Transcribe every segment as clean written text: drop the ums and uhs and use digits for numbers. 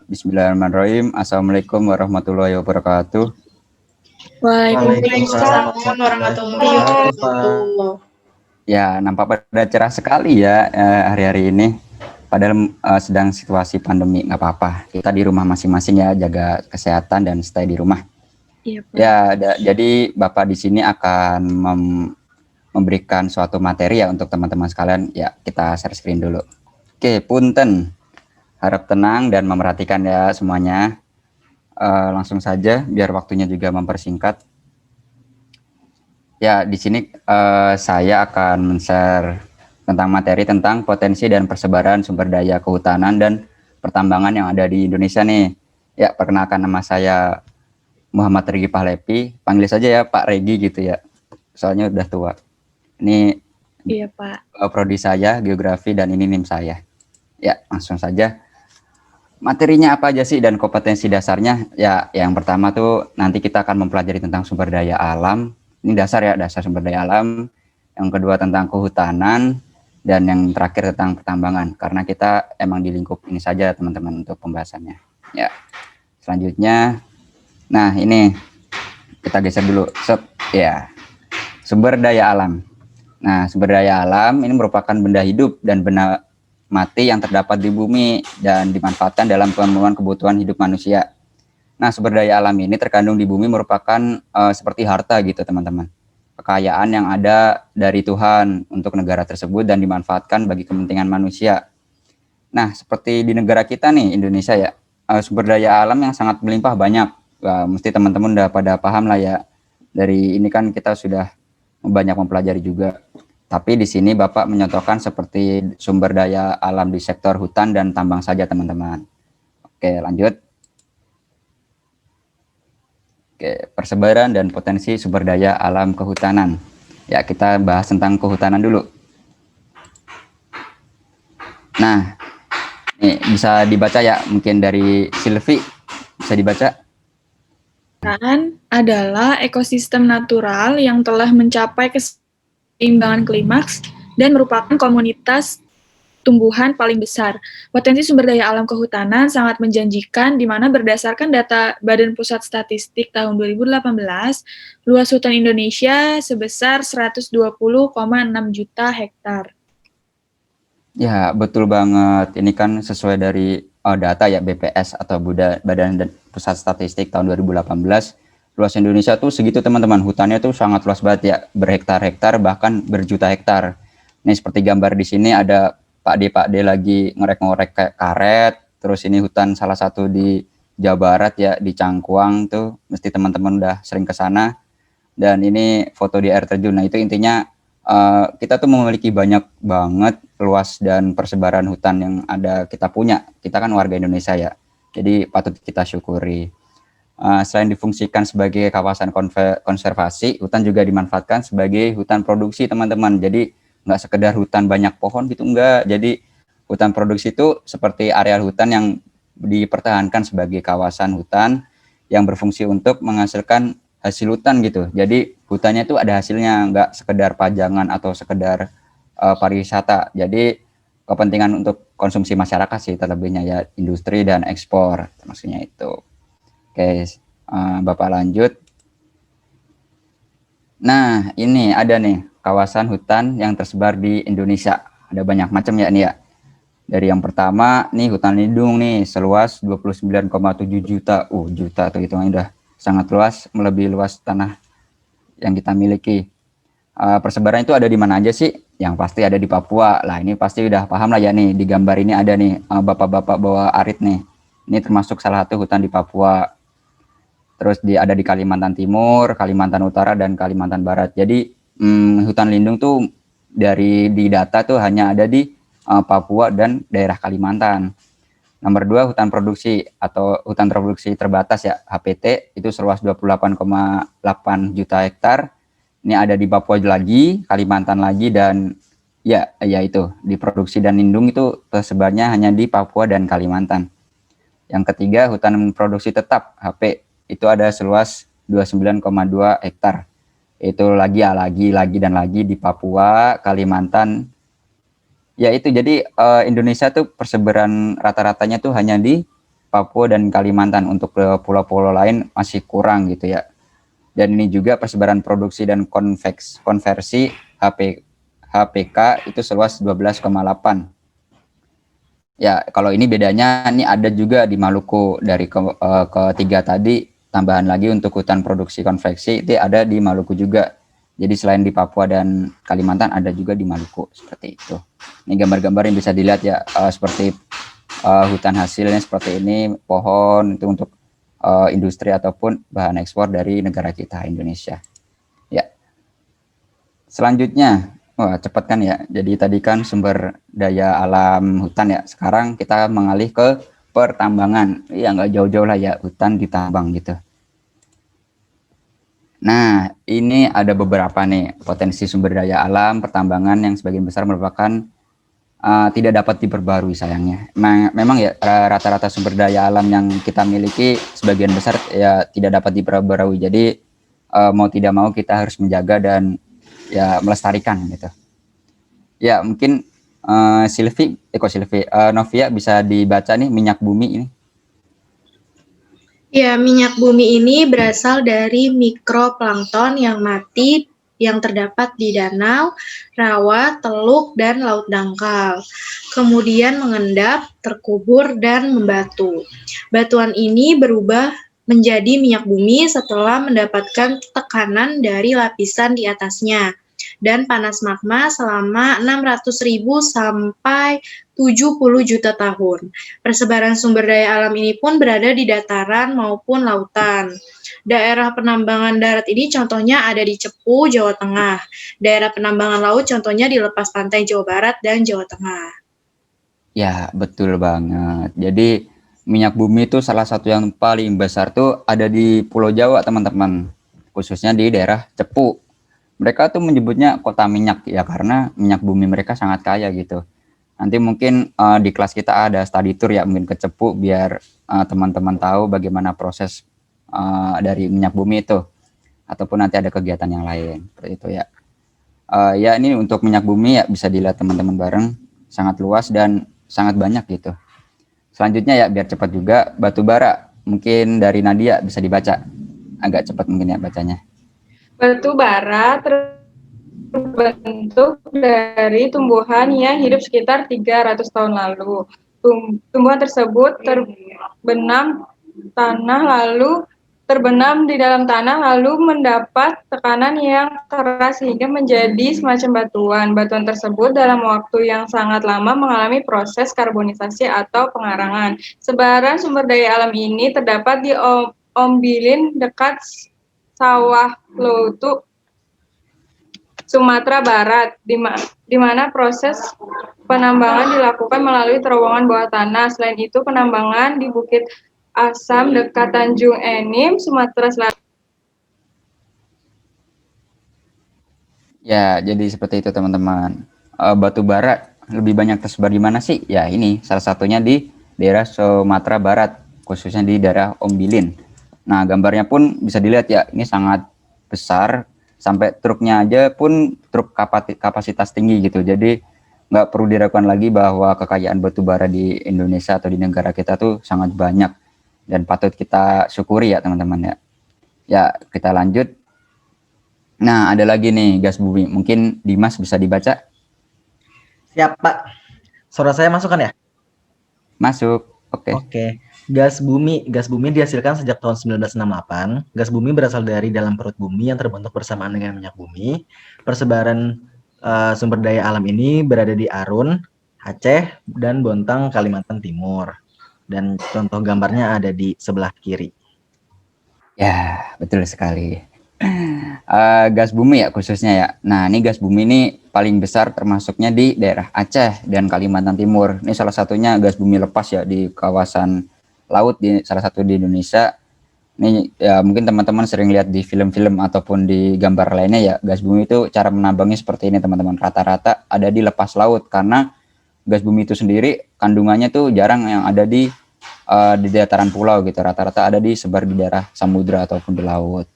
Bismillahirrahmanirrahim. Assalamualaikum warahmatullahi wabarakatuh. Waalaikumsalam warahmatullahi wabarakatuh. Ya, nampak pada cerah sekali ya hari-hari ini. Padahal sedang situasi pandemi, nggak apa-apa. Kita di rumah masing-masing ya, jaga kesehatan dan stay di rumah. Iya, Pak. Ya, jadi Bapak di sini akan memberikan suatu materi ya untuk teman-teman sekalian. Ya, kita share screen dulu. Oke, punten. Harap tenang dan memerhatikan ya semuanya. Langsung saja, biar waktunya juga mempersingkat. Ya, di sini saya akan men-share tentang materi tentang potensi dan persebaran sumber daya kehutanan dan pertambangan yang ada di Indonesia nih. Ya, perkenalkan nama saya Muhammad Regi Pahlepi. Panggil saja ya Pak Regi gitu ya. Soalnya udah tua. Ini Iya, Pak. prodi saya, geografi, dan ini NIM saya. Ya, langsung saja. Materinya apa aja sih dan kompetensi dasarnya? Ya, yang pertama tuh nanti kita akan mempelajari tentang sumber daya alam. Ini dasar ya, dasar sumber daya alam. Yang kedua tentang kehutanan, dan yang terakhir tentang pertambangan. Karena kita emang di lingkup ini saja teman-teman untuk pembahasannya. Ya, selanjutnya, nah ini kita geser dulu. Ya, sumber daya alam. Nah, sumber daya alam ini merupakan benda hidup dan benda mati yang terdapat di bumi dan dimanfaatkan dalam pemenuhan kebutuhan hidup manusia. Nah, sumber daya alam ini terkandung di bumi merupakan seperti harta gitu teman-teman. Kekayaan yang ada dari Tuhan untuk negara tersebut dan dimanfaatkan bagi kepentingan manusia. Nah, seperti di negara kita nih, Indonesia ya, sumber daya alam yang sangat melimpah banyak. Mesti teman-teman udah pada paham lah ya. Dari ini kan kita sudah banyak mempelajari juga. Tapi di sini Bapak menyontohkan seperti sumber daya alam di sektor hutan dan tambang saja teman-teman. Oke, lanjut. Oke, persebaran dan potensi sumber daya alam kehutanan. Ya, kita bahas tentang kehutanan dulu. Nah, ini bisa dibaca ya, mungkin dari Silvi bisa dibaca. Hutan adalah ekosistem natural yang telah mencapai keseimbangan klimaks dan merupakan komunitas tumbuhan paling besar. Potensi sumber daya alam kehutanan sangat menjanjikan, di mana berdasarkan data Badan Pusat Statistik tahun 2018, luas hutan Indonesia sebesar 120,6 juta hektar. Ya, betul banget. Ini kan sesuai dari data ya BPS atau Badan Pusat Statistik tahun 2018. Luas Indonesia tuh segitu teman-teman. Hutannya tuh sangat luas banget ya, berhektar-hektar bahkan berjuta hektar. Ini seperti gambar di sini ada Pak D lagi ngorek-ngorek kayak karet. Terus ini hutan salah satu di Jawa Barat ya, di Cangkuang tuh. Mesti teman-teman udah sering ke sana. Dan ini foto di air terjun. Nah, itu intinya kita tuh memiliki banyak banget luas dan persebaran hutan yang ada kita punya. Kita kan warga Indonesia ya, jadi patut kita syukuri. Selain difungsikan sebagai kawasan konservasi, hutan juga dimanfaatkan sebagai hutan produksi teman-teman. Jadi nggak sekedar hutan banyak pohon gitu, enggak. Jadi hutan produksi itu seperti area hutan yang dipertahankan sebagai kawasan hutan yang berfungsi untuk menghasilkan hasil hutan gitu. Jadi hutannya itu ada hasilnya, nggak sekedar pajangan atau sekedar pariwisata. Jadi kepentingan untuk konsumsi masyarakat sih terlebihnya ya, industri dan ekspor maksudnya itu. Oke, Bapak lanjut. Nah, ini ada nih kawasan hutan yang tersebar di Indonesia. Ada banyak macam ya nih ya. Dari yang pertama nih hutan lindung nih seluas 29,7 juta. Juta tuh hitungannya udah sangat luas, melebihi luas tanah yang kita miliki. Persebaran itu ada di mana aja sih? Yang pasti ada di Papua. Lah ini pasti udah paham lah ya nih, di gambar ini ada nih bapak-bapak bawa arit nih. Ini termasuk salah satu hutan di Papua. Terus ada di Kalimantan Timur, Kalimantan Utara, dan Kalimantan Barat. Jadi hutan lindung tuh di data tuh hanya ada di Papua dan daerah Kalimantan. Nomor 2, hutan produksi atau hutan produksi terbatas ya, HPT, itu seluas 28,8 juta hektar. Ini ada di Papua lagi, Kalimantan lagi, dan ya itu di produksi dan lindung itu tersebarnya hanya di Papua dan Kalimantan. Yang ketiga, hutan produksi tetap HP, itu ada seluas 29,2 hektar. Itu lagi dan lagi di Papua, Kalimantan. Ya itu, jadi Indonesia tuh persebaran rata-ratanya tuh hanya di Papua dan Kalimantan. Untuk pulau-pulau lain masih kurang gitu ya. Dan ini juga persebaran produksi dan konversi HPK itu seluas 12,8. Ya, kalau ini bedanya ini ada juga di Maluku dari ketiga tadi, tambahan lagi untuk hutan produksi konveksi itu ada di Maluku juga. Jadi selain di Papua dan Kalimantan ada juga di Maluku seperti itu. Ini gambar-gambar yang bisa dilihat ya, seperti hutan hasilnya seperti ini, pohon itu untuk industri ataupun bahan ekspor dari negara kita Indonesia. Ya. Selanjutnya, wah cepat kan ya. Jadi tadi kan sumber daya alam hutan ya. Sekarang kita mengalih ke pertambangan. Ya nggak jauh-jauh lah ya, hutan ditambang gitu. Nah, ini ada beberapa nih potensi sumber daya alam pertambangan yang sebagian besar merupakan tidak dapat diperbarui sayangnya. Memang ya rata-rata sumber daya alam yang kita miliki sebagian besar ya tidak dapat diperbarui. Jadi mau tidak mau kita harus menjaga dan ya melestarikan gitu. Ya mungkin Novia bisa dibaca nih minyak bumi ini. Ya, minyak bumi ini berasal dari mikroplankton yang mati yang terdapat di danau, rawa, teluk, dan laut dangkal. Kemudian mengendap, terkubur, dan membatu. Batuan ini berubah menjadi minyak bumi setelah mendapatkan tekanan dari lapisan di atasnya dan panas magma selama 600.000 sampai 70 juta tahun. Persebaran sumber daya alam ini pun berada di dataran maupun lautan. Daerah penambangan darat ini contohnya ada di Cepu, Jawa Tengah. Daerah penambangan laut contohnya di lepas pantai Jawa Barat dan Jawa Tengah. Ya, betul banget. Jadi minyak bumi itu salah satu yang paling besar tuh ada di Pulau Jawa, teman-teman. Khususnya di daerah Cepu. Mereka tuh menyebutnya kota minyak ya karena minyak bumi mereka sangat kaya gitu. Nanti mungkin di kelas kita ada study tour ya mungkin ke Cepu biar teman-teman tahu bagaimana proses dari minyak bumi itu, ataupun nanti ada kegiatan yang lain seperti itu ya. Ya ini untuk minyak bumi ya bisa dilihat teman-teman bareng, sangat luas dan sangat banyak gitu. Selanjutnya ya biar cepat juga, batu bara mungkin dari Nadia bisa dibaca agak cepat mungkin ya bacanya. Batu bara terbentuk dari tumbuhan yang hidup sekitar 300 tahun lalu. Tumbuhan tersebut terbenam di dalam tanah lalu mendapat tekanan yang keras sehingga menjadi semacam batuan. Batuan tersebut dalam waktu yang sangat lama mengalami proses karbonisasi atau pengarangan. Sebaran sumber daya alam ini terdapat di Ombilin dekat Sawah Lautu, Sumatera Barat, di mana proses penambangan dilakukan melalui terowongan bawah tanah. Selain itu, penambangan di Bukit Asam dekat Tanjung Enim, Sumatera Selatan. Ya, jadi seperti itu teman-teman. Batu bara lebih banyak tersebar di mana sih? Ya ini salah satunya di daerah Sumatera Barat, khususnya di daerah Ombilin. Nah, gambarnya pun bisa dilihat ya, ini sangat besar, sampai truknya aja pun truk kapasitas tinggi gitu. Jadi nggak perlu diragukan lagi bahwa kekayaan batu bara di Indonesia atau di negara kita tuh sangat banyak dan patut kita syukuri ya teman-teman ya. Ya, kita lanjut. Nah, ada lagi nih gas bumi. Mungkin Dimas bisa dibaca? Siap, Pak. Suara saya masuk kan ya? Masuk. Oke. Oke. Gas bumi dihasilkan sejak tahun 1968. Gas bumi berasal dari dalam perut bumi yang terbentuk bersamaan dengan minyak bumi. Persebaran sumber daya alam ini berada di Arun, Aceh, dan Bontang, Kalimantan Timur. Dan contoh gambarnya ada di sebelah kiri. Ya, betul sekali. Gas bumi ya khususnya ya. Nah, ini gas bumi ini paling besar termasuknya di daerah Aceh dan Kalimantan Timur. Ini salah satunya gas bumi lepas ya di kawasan laut di salah satu di Indonesia. Ini ya mungkin teman-teman sering lihat di film-film ataupun di gambar lainnya ya, gas bumi itu cara menambangnya seperti ini teman-teman. Rata-rata ada di lepas laut karena gas bumi itu sendiri kandungannya tuh jarang yang ada di dataran pulau gitu. Rata-rata ada di sebar di daerah samudra ataupun di laut.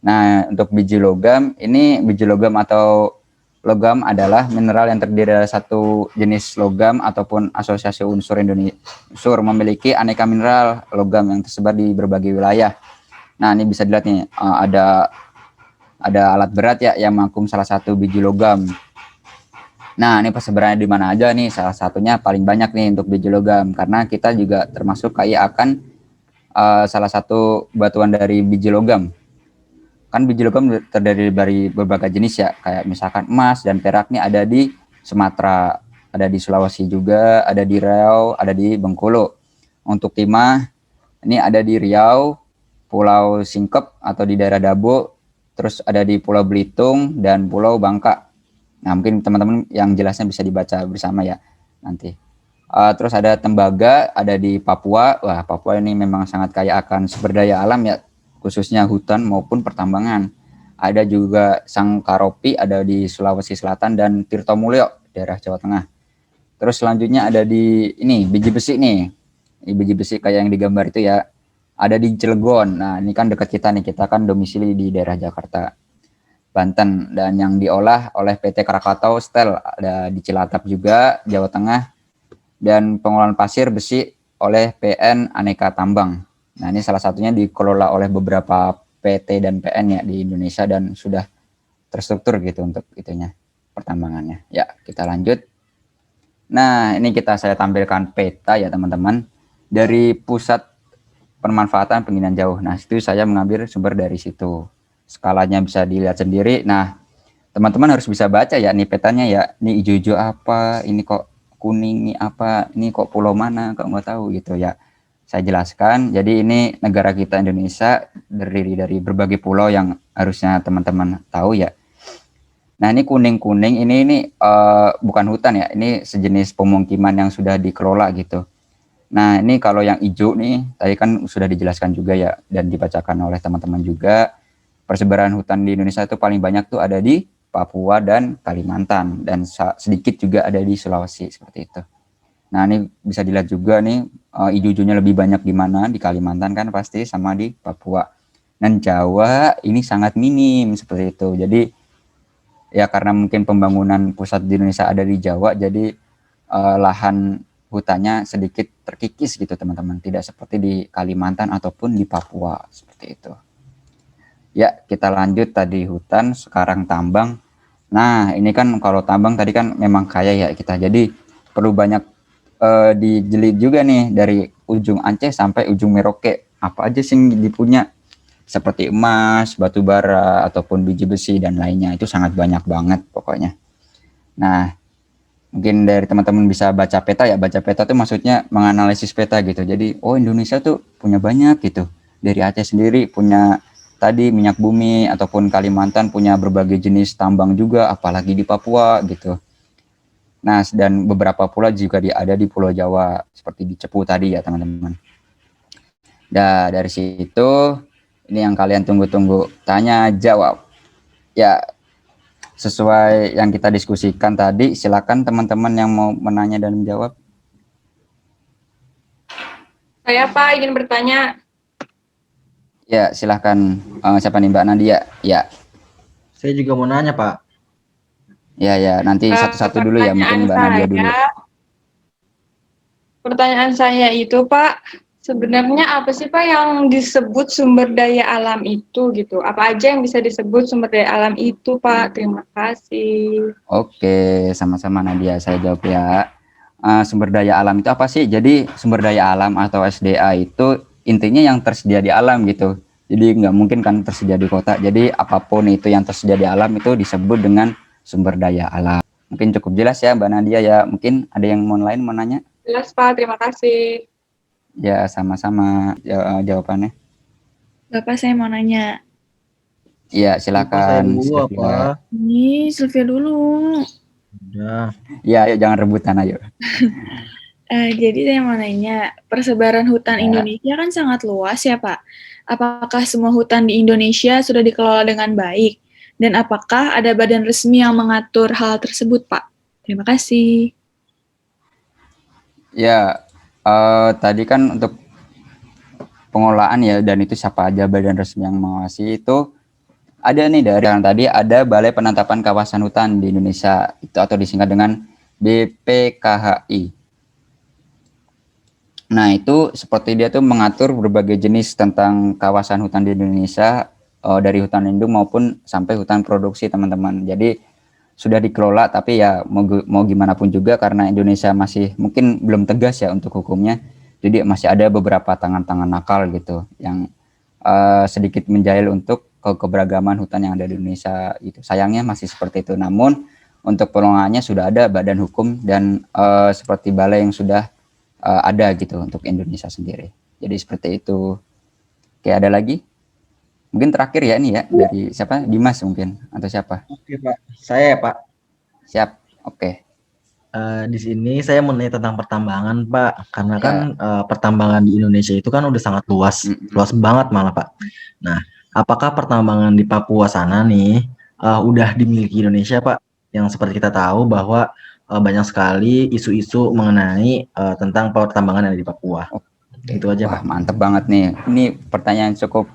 Nah, untuk biji logam, ini biji logam atau Logam adalah mineral yang terdiri dari satu jenis logam ataupun asosiasi unsur unsur memiliki aneka mineral logam yang tersebar di berbagai wilayah. Nah, ini bisa dilihat nih, ada alat berat ya yang mengangkut salah satu biji logam. Nah, ini persebarannya di mana aja nih? Salah satunya paling banyak nih untuk biji logam, karena kita juga termasuk kaya akan salah satu batuan dari biji logam. Kan biji logam terdiri dari berbagai jenis ya, kayak misalkan emas dan perak nih ada di Sumatera, ada di Sulawesi juga, ada di Riau, ada di Bengkulu. Untuk timah ini ada di Riau, Pulau Singkep atau di daerah Dabo, terus ada di Pulau Belitung dan Pulau Bangka. Nah, mungkin teman-teman yang jelasnya bisa dibaca bersama ya nanti. Terus ada tembaga, ada di Papua. Wah, Papua ini memang sangat kaya akan sumber daya alam ya, khususnya hutan maupun pertambangan. Ada juga Sangkaropi, ada di Sulawesi Selatan dan Tirtomulyo, daerah Jawa Tengah. Terus selanjutnya ada di ini biji besi nih. Ini biji besi kayak yang digambar itu ya. Ada di Cilegon. Nah, ini kan dekat kita nih. Kita kan domisili di daerah Jakarta, Banten, dan yang diolah oleh PT Krakatau Steel ada di Cilacap juga, Jawa Tengah, dan pengolahan pasir besi oleh PN Aneka Tambang. Nah, ini salah satunya dikelola oleh beberapa PT dan PN ya di Indonesia dan sudah terstruktur gitu untuk itunya pertambangannya. Ya, kita lanjut. Nah, ini saya tampilkan peta ya teman-teman dari pusat pemanfaatan penggunaan jauh. Nah, itu saya mengambil sumber dari situ. Skalanya bisa dilihat sendiri. Nah, teman-teman harus bisa baca ya nih petanya ya. Ini hijau-hijau apa, ini kok kuning, ini apa, ini kok pulau mana, kok nggak tahu gitu ya. Saya jelaskan, jadi ini negara kita Indonesia terdiri dari berbagai pulau yang harusnya teman-teman tahu ya. Nah, ini kuning-kuning ini bukan hutan ya, ini sejenis pemukiman yang sudah dikelola gitu. Nah, ini kalau yang hijau nih, tadi kan sudah dijelaskan juga ya, dan dibacakan oleh teman-teman juga, persebaran hutan di Indonesia itu paling banyak tuh ada di Papua dan Kalimantan, dan sedikit juga ada di Sulawesi, seperti itu. Nah, ini bisa dilihat juga nih, hijau-hijaunya lebih banyak di mana, di Kalimantan kan pasti, sama di Papua. Dan Jawa ini sangat minim, seperti itu. Jadi, ya karena mungkin pembangunan pusat di Indonesia ada di Jawa, jadi lahan hutannya sedikit terkikis gitu teman-teman, tidak seperti di Kalimantan ataupun di Papua, seperti itu. Ya, kita lanjut tadi hutan, sekarang tambang. Nah, ini kan kalau tambang tadi kan memang kaya ya kita, jadi perlu banyak dijeli juga nih dari ujung Aceh sampai ujung Merauke. Apa aja sih yang dipunya? Seperti emas, batu bara, ataupun biji besi dan lainnya. Itu sangat banyak banget pokoknya. Nah, mungkin dari teman-teman bisa baca peta ya. Baca peta itu maksudnya menganalisis peta gitu. Jadi, oh Indonesia tuh punya banyak gitu. Dari Aceh sendiri punya tadi minyak bumi, ataupun Kalimantan punya berbagai jenis tambang juga, apalagi di Papua gitu. Nah, dan beberapa pulau juga ada di Pulau Jawa, seperti di Cepu tadi ya teman-teman. Nah, dari situ, ini yang kalian tunggu-tunggu, tanya jawab. Ya, sesuai yang kita diskusikan tadi, silakan teman-teman yang mau menanya dan menjawab. Saya Pak ingin bertanya. Ya, silakan. Siapa nih, Mbak Nadia? Ya. Saya juga mau nanya, Pak. Ya, nanti satu-satu dulu ya, mungkin Mbak Nadia dulu. Pertanyaan saya itu, Pak, sebenarnya apa sih Pak yang disebut sumber daya alam itu gitu? Apa aja yang bisa disebut sumber daya alam itu, Pak? Terima kasih. Oke, sama-sama Nadia, saya jawab ya. Sumber daya alam itu apa sih? Jadi sumber daya alam atau SDA itu intinya yang tersedia di alam gitu. Jadi nggak mungkin kan tersedia di kota. Jadi apapun itu yang tersedia di alam itu disebut dengan sumber daya alam. Mungkin cukup jelas ya Mbak Nadia ya. Mungkin ada yang lain mau nanya? Jelas Pak, terima kasih. Ya, sama-sama jawabannya. Bapak saya mau nanya. Ya, Saya silakan. dulu apa? Ini Sylvia dulu. Udah. Ya, ayo jangan rebutan ayo. Jadi saya mau nanya, persebaran hutan Ya. Indonesia kan sangat luas ya Pak. Apakah semua hutan di Indonesia sudah dikelola dengan baik? Dan apakah ada badan resmi yang mengatur hal tersebut Pak? Terima kasih. Ya, tadi kan untuk pengelolaan ya, dan itu siapa aja badan resmi yang mengawasi itu Ada nih dari yang tadi ada Balai Penetapan Kawasan Hutan di Indonesia itu atau disingkat dengan BPKHI. Nah, itu seperti dia tuh mengatur berbagai jenis tentang kawasan hutan di Indonesia, dari hutan lindung maupun sampai hutan produksi, teman-teman. Jadi sudah dikelola, tapi ya mau gimana pun juga karena Indonesia masih mungkin belum tegas ya untuk hukumnya. Jadi masih ada beberapa tangan-tangan nakal gitu yang sedikit menjahil untuk keberagaman hutan yang ada di Indonesia gitu. Sayangnya masih seperti itu. Namun untuk perlindungannya sudah ada badan hukum dan seperti balai yang sudah ada gitu untuk Indonesia sendiri. Jadi seperti itu. Oke, ada lagi? Mungkin terakhir ya ini ya dari siapa? Dimas mungkin atau siapa? Oke Pak, saya ya Pak. Siap. Oke. Di sini saya mau nanya tentang pertambangan Pak, karena Ya. kan pertambangan di Indonesia itu kan udah sangat luas, luas banget malah Pak. Nah, apakah pertambangan di Papua sana nih udah dimiliki Indonesia Pak? Yang seperti kita tahu bahwa banyak sekali isu-isu mengenai tentang pertambangan yang ada di Papua. Itu aja Wah, Pak. mantep banget nih. Ini pertanyaan cukup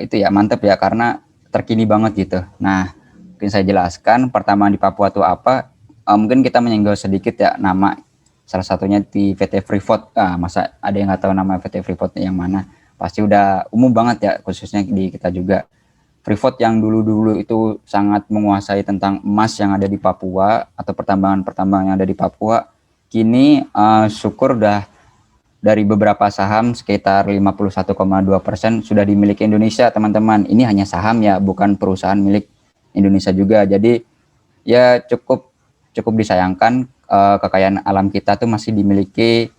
itu ya mantep ya karena terkini banget gitu. Nah, mungkin saya jelaskan pertambangan di Papua itu apa. Mungkin kita menyinggung sedikit ya nama salah satunya di PT Freeport. Masa ada yang nggak tahu nama PT Freeport yang mana? Pasti udah umum banget ya, khususnya di kita juga. Freeport yang dulu-dulu itu sangat menguasai tentang emas yang ada di Papua atau pertambangan-pertambangan yang ada di Papua. Kini syukur udah dari beberapa saham sekitar 51,2% sudah dimiliki Indonesia, teman-teman. Ini hanya saham ya, bukan perusahaan milik Indonesia juga. Jadi ya cukup disayangkan kekayaan alam kita tuh masih dimiliki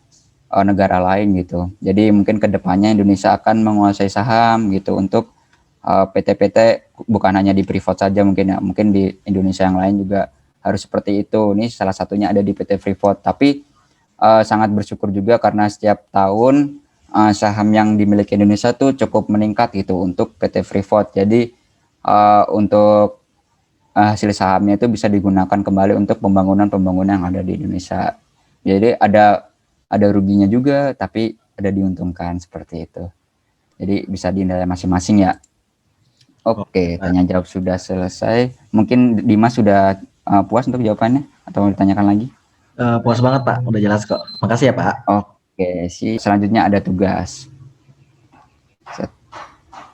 negara lain gitu. Jadi mungkin kedepannya Indonesia akan menguasai saham gitu untuk PT-PT bukan hanya di Freeport saja mungkin ya, mungkin di Indonesia yang lain juga harus seperti itu. Ini salah satunya ada di PT Freeport. Tapi sangat bersyukur juga karena setiap tahun saham yang dimiliki Indonesia tuh cukup meningkat gitu untuk PT Freeport. Jadi untuk hasil sahamnya itu bisa digunakan kembali untuk pembangunan yang ada di Indonesia. Jadi ada ruginya juga, tapi ada diuntungkan seperti itu. Jadi bisa dinilai masing-masing ya. Oke, tanya jawab sudah selesai. Mungkin Dimas sudah puas untuk jawabannya atau mau ditanyakan lagi? Puas banget Pak, udah jelas kok. Makasih ya Pak. Oke, selanjutnya ada tugas.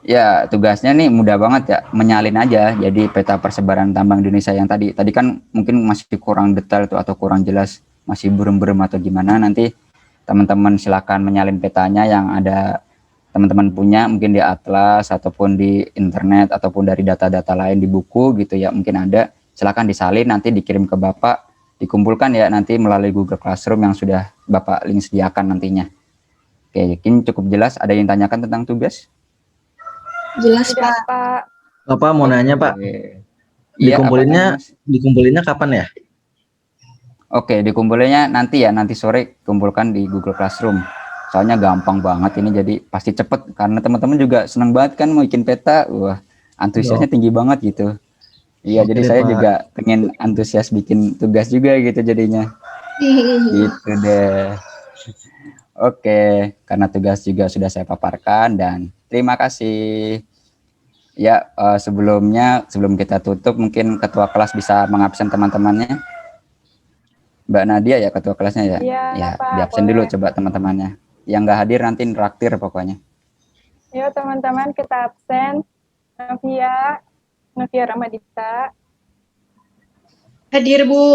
Ya, tugasnya nih mudah banget ya, menyalin aja. Jadi peta persebaran tambang Indonesia yang tadi kan mungkin masih kurang detail tuh atau kurang jelas, masih berem-berem atau gimana. Nanti teman-teman silakan menyalin petanya yang ada teman-teman punya mungkin di atlas ataupun di internet ataupun dari data-data lain di buku gitu ya, mungkin ada. Silakan disalin, nanti dikirim ke Bapak, dikumpulkan ya nanti melalui Google Classroom yang sudah Bapak link sediakan nantinya. Oke, yakin cukup jelas. Ada yang tanyakan tentang tugas? Jelas Tidak, Pak. Pak. Bapak mau nanya Pak, Iya, dikumpulinnya kapan ya? Oke, dikumpulinnya nanti ya, nanti sore kumpulkan di Google Classroom. Soalnya gampang banget ini, jadi pasti cepet karena teman-teman juga senang banget kan mau bikin peta. Wah, antusiasnya tinggi banget gitu. Iya, Oke jadi deh, saya Pak. juga pengen antusias bikin tugas juga gitu jadinya. Gitu deh. Oke, karena tugas juga sudah saya paparkan dan terima kasih. Ya, sebelum kita tutup mungkin ketua kelas bisa mengabsen teman-temannya. Mbak Nadia ya ketua kelasnya ya. Iya, Ya, Pak, diabsen boleh. dulu coba teman-temannya. Yang nggak hadir nanti traktir pokoknya. Yuk teman-teman kita absen. Novia Ramadita. Hadir Bu.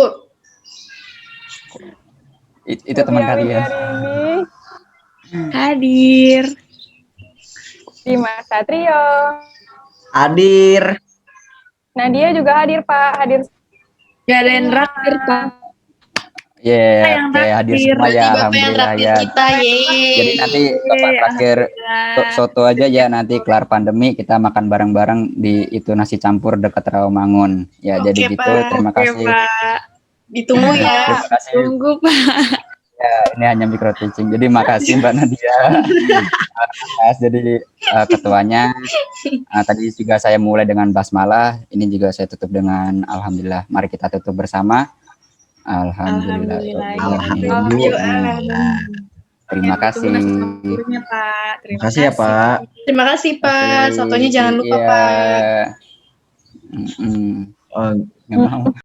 Itu teman Novia kalian. Widiarini. Hadir. Dimas Satrio. Hadir. Nadia juga hadir Pak. Hadir. Gak ada yang traktir Pak. Ya, oke, hadir semua ya, Bapak yang alhamdulillah traktir ya. kita, yeay. Jadi nanti Bapak terakhir soto aja ya, nanti kelar pandemi kita makan bareng-bareng di itu nasi campur dekat Rawamangun. Ya, Oke, jadi gitu. Pak. Terima Oke, kasih. Pak. Ditunggu ya. Terima kasih. Tunggu Pak. Ya, ini hanya micro teaching. Jadi makasih Mbak Nadia. Jadi ketuanya. Tadi juga saya mulai dengan basmalah. Ini juga saya tutup dengan alhamdulillah. Mari kita tutup bersama. Alhamdulillah. Alhamdulillah. Alhamdulillah. Terima Ya, ditunggu nasi kasih. campurnya, Pak. Terima Makasih ya, Pak. Terima kasih, Pak. Oke, Sotonya jangan lupa, iya. Pak. Mm-mm. Oh, Nggak mau.